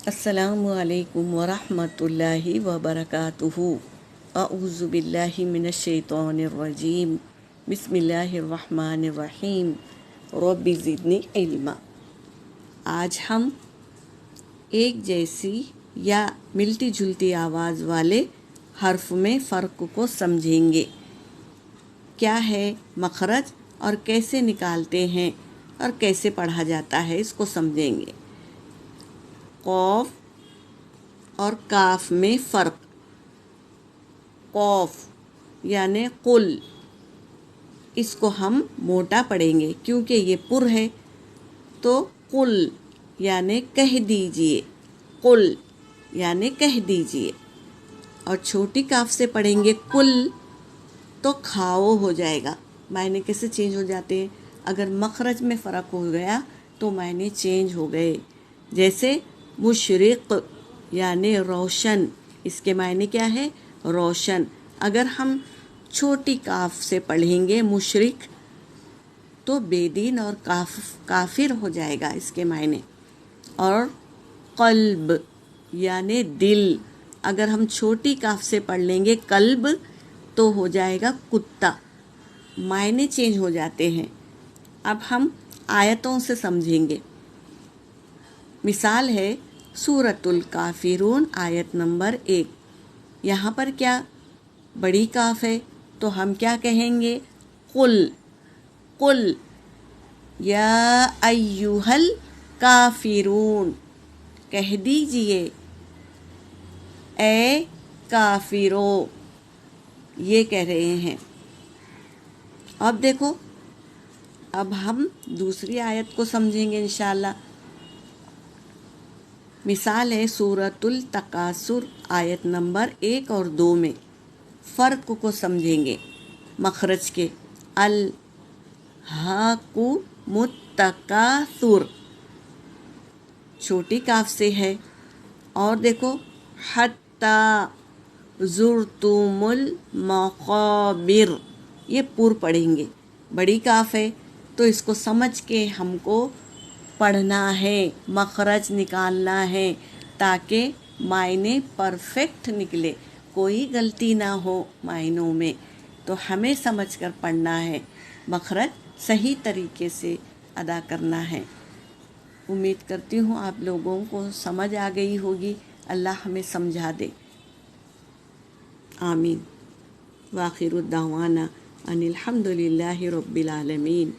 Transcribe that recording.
السلام علیکم ورحمۃ اللہ وبرکاتہ۔ اعوذ باللہ من الشیطان الرجیم، بسم اللہ الرحمن الرحیم، رب زدنی علما۔ آج ہم ایک جیسی یا ملتی جلتی آواز والے حرف میں فرق کو سمجھیں گے۔ کیا ہے مخرج اور کیسے نکالتے ہیں اور کیسے پڑھا جاتا ہے، اس کو سمجھیں گے۔ قوف اور کاف میں فرق۔ قوف یعنی قل، اس کو ہم موٹا پڑھیں گے کیونکہ یہ پر ہے، تو قل یعنی کہہ دیجئے، قل یعنی کہہ دیجئے۔ اور چھوٹی کاف سے پڑھیں گے کل، تو کھاؤ ہو جائے گا، معنی کیسے چینج ہو جاتے ہیں؟ اگر مخرج میں فرق ہو گیا تو معنی چینج ہو گئے۔ جیسے مشرق یعنی روشن، اس کے معنی کیا ہے؟ روشن۔ اگر ہم چھوٹی کاف سے پڑھیں گے مشرق تو بے دین اور کافر ہو جائے گا اس کے معنی۔ اور قلب یعنی دل، اگر ہم چھوٹی کاف سے پڑھ لیں گے قلب تو ہو جائے گا کتا، معنی چینج ہو جاتے ہیں۔ اب ہم آیتوں سے سمجھیں گے۔ مثال ہے سورۃ الکافرون آیت نمبر 1۔ یہاں پر کیا بڑی کاف ہے تو ہم کیا کہیں گے؟ قل، قل یا ایھا الکافرون، کہہ دیجئے اے کافرو، یہ کہہ رہے ہیں۔ اب دیکھو، اب ہم دوسری آیت کو سمجھیں گے انشاءاللہ۔ مثال ہے سورۃ التکاثر آیت نمبر 1 اور 2 میں۔ فرق کو سمجھیں گے مخرج کے۔ الہاکم التکاثر چھوٹی کاف سے ہے، اور دیکھو حتی زرتم المقابر، یہ پر پڑھیں گے، بڑی کاف ہے تو اس کو سمجھ کے ہم کو پڑھنا ہے، مخرج نکالنا ہے تاکہ معنی پرفیکٹ نکلے، کوئی غلطی نہ ہو معنوں میں۔ تو ہمیں سمجھ کر پڑھنا ہے، مخرج صحیح طریقے سے ادا کرنا ہے۔ امید کرتی ہوں آپ لوگوں کو سمجھ آ گئی ہوگی، اللہ ہمیں سمجھا دے، آمین۔ وآخر الدعوانا ان الحمد للہ رب العالمین۔